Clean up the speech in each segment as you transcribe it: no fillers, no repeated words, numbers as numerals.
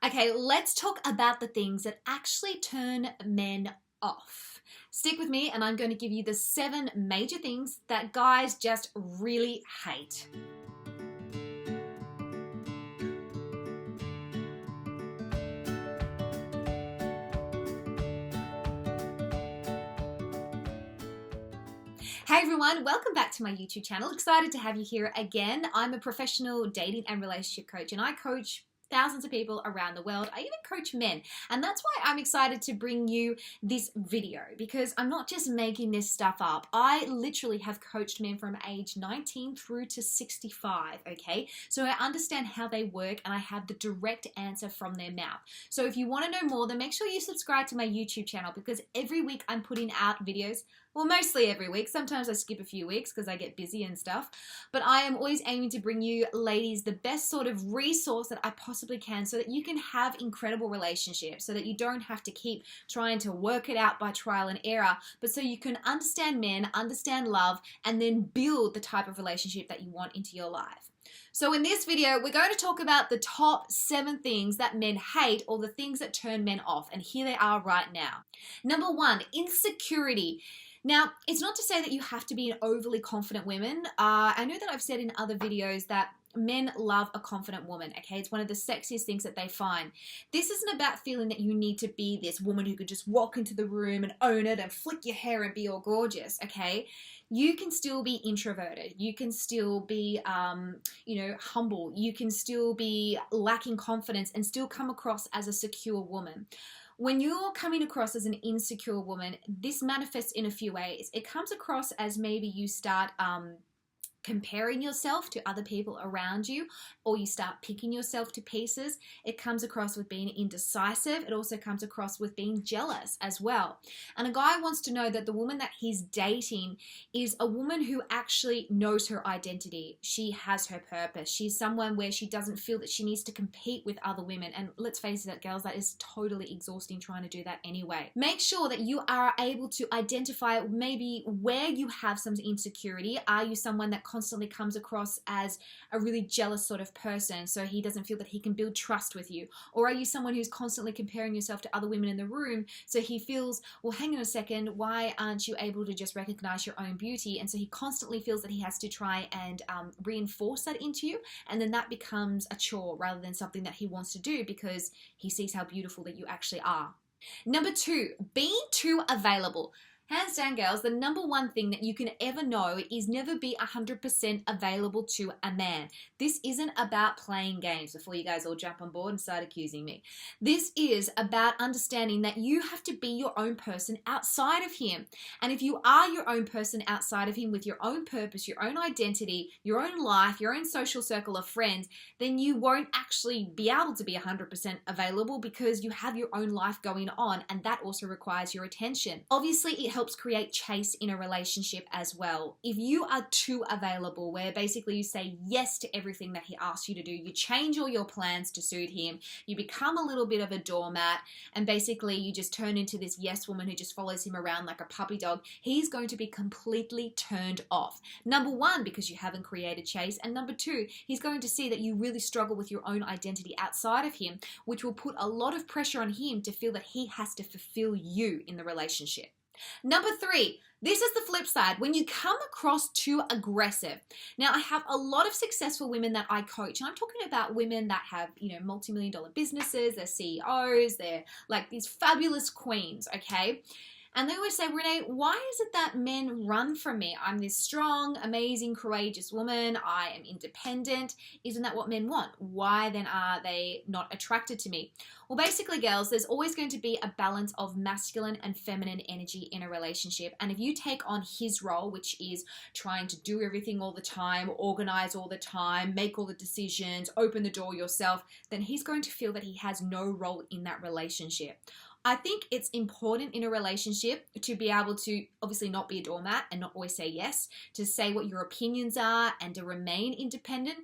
Okay, let's talk about the things that actually turn men off. Stick with me and I'm going to give you the 7 major things that guys just really hate. Hey everyone, welcome back to my YouTube channel. Excited to have you here again. I'm a professional dating and relationship coach and I coach thousands of people around the world. I even coach men, and that's why I'm excited to bring you this video, because I'm not just making this stuff up. I literally have coached men from age 19 through to 65, okay? So I understand how they work and I have the direct answer from their mouth. So if you want to know more, then make sure you subscribe to my YouTube channel, because every week I'm putting out videos. Well, mostly every week. Sometimes I skip a few weeks because I get busy and stuff. But I am always aiming to bring you ladies the best sort of resource that I possibly can, so that you can have incredible relationships, so that you don't have to keep trying to work it out by trial and error, but so you can understand men, understand love, and then build the type of relationship that you want into your life. So in this video, we're going to talk about the top 7 things that men hate, or the things that turn men off. And here they are right now. Number 1, insecurity. Now, it's not to say that you have to be an overly confident woman. I know that I've said in other videos that men love a confident woman, okay? It's one of the sexiest things that they find. This isn't about feeling that you need to be this woman who could just walk into the room and own it and flick your hair and be all gorgeous, okay? You can still be introverted. You can still be, humble. You can still be lacking confidence and still come across as a secure woman. When you're coming across as an insecure woman, this manifests in a few ways. It comes across as maybe you start comparing yourself to other people around you, or you start picking yourself to pieces. It comes across with being indecisive. It also comes across with being jealous as well. And a guy wants to know that the woman that he's dating is a woman who actually knows her identity. She has her purpose. She's someone where she doesn't feel that she needs to compete with other women. And let's face it, girls, that is totally exhausting trying to do that anyway. Make sure that you are able to identify maybe where you have some insecurity. Are you someone that constantly comes across as a really jealous sort of person, so he doesn't feel that he can build trust with you? Or are you someone who's constantly comparing yourself to other women in the room, so he feels, well, hang on a second, why aren't you able to just recognize your own beauty? And so he constantly feels that he has to try and reinforce that into you, and then that becomes a chore rather than something that he wants to do, because he sees how beautiful that you actually are. Number 2, being too available. Hands down, girls, the number 1 thing that you can ever know is never be 100% available to a man. This isn't about playing games, before you guys all jump on board and start accusing me. This is about understanding that you have to be your own person outside of him. And if you are your own person outside of him, with your own purpose, your own identity, your own life, your own social circle of friends, then you won't actually be able to be 100% available, because you have your own life going on, and that also requires your attention. Obviously, it helps create chase in a relationship as well. If you are too available, where basically you say yes to everything that he asks you to do, you change all your plans to suit him, you become a little bit of a doormat, and basically you just turn into this yes woman who just follows him around like a puppy dog, he's going to be completely turned off. Number 1, because you haven't created chase, and number 2, he's going to see that you really struggle with your own identity outside of him, which will put a lot of pressure on him to feel that he has to fulfill you in the relationship. Number 3, this is the flip side, when you come across too aggressive. Now, I have a lot of successful women that I coach, and I'm talking about women that have, multi-million-dollar businesses, they're CEOs, they're like these fabulous queens, okay? And they always say, Renee, why is it that men run from me? I'm this strong, amazing, courageous woman. I am independent. Isn't that what men want? Why then are they not attracted to me? Well, basically, girls, there's always going to be a balance of masculine and feminine energy in a relationship. And if you take on his role, which is trying to do everything all the time, organize all the time, make all the decisions, open the door yourself, then he's going to feel that he has no role in that relationship. I think it's important in a relationship to be able to obviously not be a doormat and not always say yes, to say what your opinions are and to remain independent.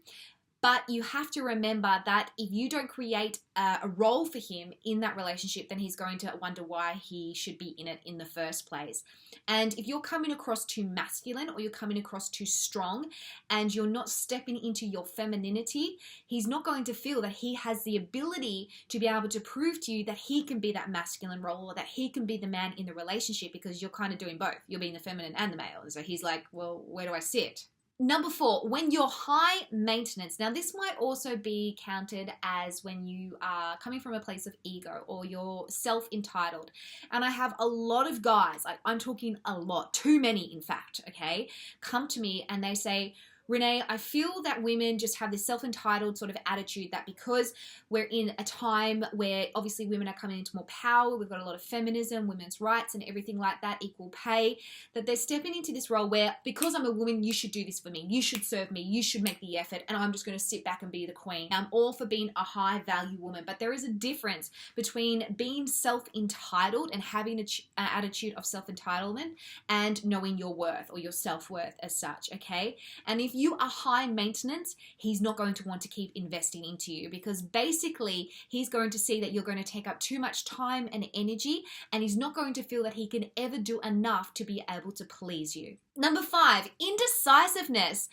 But you have to remember that if you don't create a role for him in that relationship, then he's going to wonder why he should be in it in the first place. And if you're coming across too masculine or you're coming across too strong and you're not stepping into your femininity, he's not going to feel that he has the ability to be able to prove to you that he can be that masculine role or that he can be the man in the relationship, because you're kind of doing both. You're being the feminine and the male. And so he's like, well, where do I sit? Number 4, when you're high maintenance. Now, this might also be counted as when you are coming from a place of ego or you're self-entitled. And I have a lot of guys, like I'm talking a lot, too many in fact, okay, come to me and they say, Renee, I feel that women just have this self-entitled sort of attitude that because we're in a time where obviously women are coming into more power, we've got a lot of feminism, women's rights and everything like that, equal pay, that they're stepping into this role where because I'm a woman, you should do this for me, you should serve me, you should make the effort, and I'm just going to sit back and be the queen. I'm all for being a high value woman, but there is a difference between being self-entitled and having an attitude of self-entitlement and knowing your worth or your self-worth as such, okay? And if you are high maintenance, he's not going to want to keep investing into you, because basically he's going to see that you're going to take up too much time and energy, and he's not going to feel that he can ever do enough to be able to please you. Number 5, indecisiveness.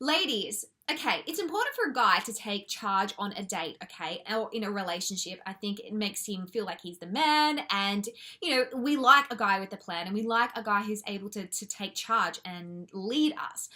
Ladies, okay, it's important for a guy to take charge on a date, okay, or in a relationship. I think it makes him feel like he's the man, and, you know, we like a guy with a plan, and we like a guy who's able to take charge and lead us.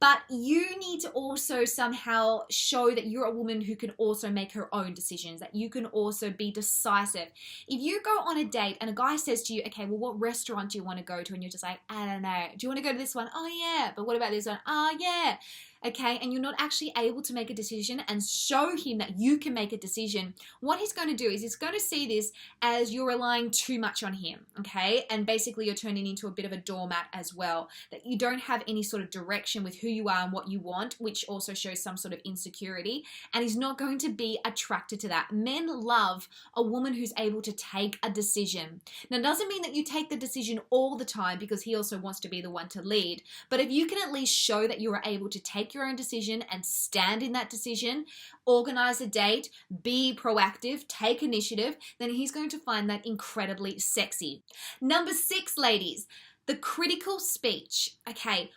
But you need to also somehow show that you're a woman who can also make her own decisions, that you can also be decisive. If you go on a date and a guy says to you, okay, well, what restaurant do you want to go to? And you're just like, I don't know. Do you want to go to this one? Oh, yeah. But what about this one? Oh, yeah. Okay, and you're not actually able to make a decision and show him that you can make a decision, what he's going to do is he's going to see this as you're relying too much on him, okay? And basically you're turning into a bit of a doormat as well, that you don't have any sort of direction with who you are and what you want, which also shows some sort of insecurity, and he's not going to be attracted to that. Men love a woman who's able to take a decision. Now, it doesn't mean that you take the decision all the time, because he also wants to be the one to lead, but if you can at least show that you are able to take your own decision and stand in that decision, organize a date, be proactive, take initiative, then he's going to find that incredibly sexy. Number 6, ladies, the critical speech. Okay,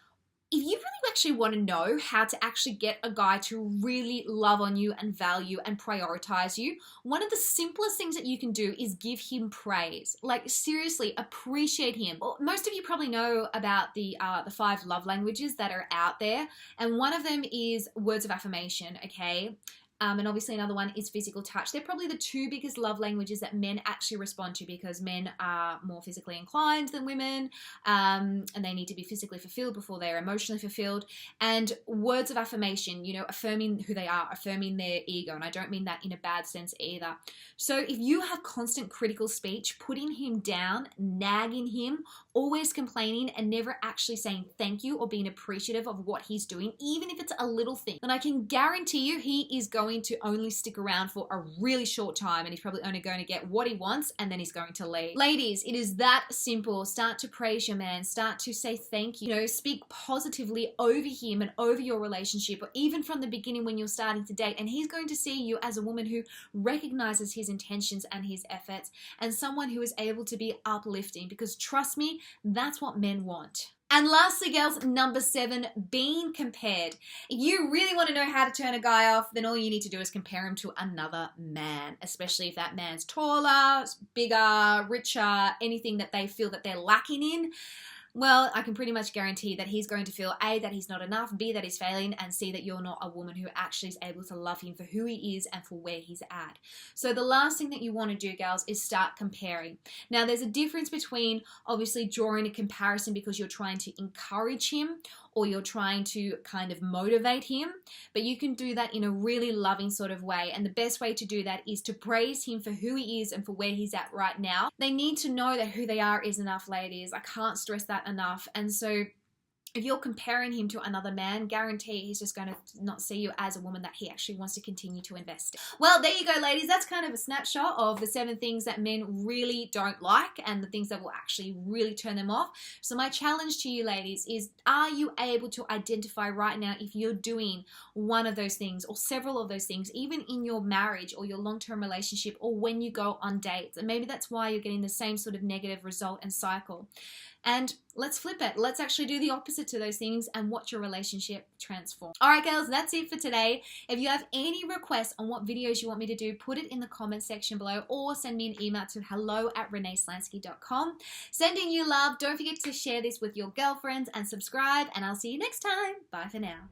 if you really actually want to know how to actually get a guy to really love on you and value and prioritize you, one of the simplest things that you can do is give him praise. Like, seriously, appreciate him. Well, most of you probably know about the 5 love languages that are out there, and one of them is words of affirmation, okay? And obviously another one is physical touch. They're probably the 2 biggest love languages that men actually respond to, because men are more physically inclined than women, and they need to be physically fulfilled before they're emotionally fulfilled. And words of affirmation, you know, affirming who they are, affirming their ego. And I don't mean that in a bad sense either. So if you have constant critical speech, putting him down, nagging him, always complaining, and never actually saying thank you or being appreciative of what he's doing, even if it's a little thing, then I can guarantee you he is going to only stick around for a really short time, and he's probably only going to get what he wants, and then he's going to leave. Ladies, it is that simple. Start to praise your man. Start to say thank you. You know, speak positively over him and over your relationship, or even from the beginning when you're starting to date, and he's going to see you as a woman who recognizes his intentions and his efforts, and someone who is able to be uplifting, because trust me, that's what men want. And lastly, girls, number 7, being compared. If you really want to know how to turn a guy off, then all you need to do is compare him to another man, especially if that man's taller, bigger, richer, anything that they feel that they're lacking in. Well, I can pretty much guarantee that he's going to feel A, that he's not enough, B, that he's failing, and C, that you're not a woman who actually is able to love him for who he is and for where he's at. So the last thing that you want to do, girls, is start comparing. Now, there's a difference between obviously drawing a comparison because you're trying to encourage him or you're trying to kind of motivate him, but you can do that in a really loving sort of way. And the best way to do that is to praise him for who he is and for where he's at right now. They need to know that who they are is enough, ladies. I can't stress that enough. And so if you're comparing him to another man, guarantee he's just going to not see you as a woman that he actually wants to continue to invest in. Well, there you go, ladies. That's kind of a snapshot of the 7 things that men really don't like and the things that will actually really turn them off. So my challenge to you, ladies, is are you able to identify right now if you're doing one of those things or several of those things, even in your marriage or your long-term relationship or when you go on dates? And maybe that's why you're getting the same sort of negative result and cycle. And let's flip it. Let's actually do the opposite to those things and watch your relationship transform. All right, girls, that's it for today. If you have any requests on what videos you want me to do, put it in the comment section below or send me an email to hello@reneeslansky.com. Sending you love. Don't forget to share this with your girlfriends and subscribe, and I'll see you next time. Bye for now.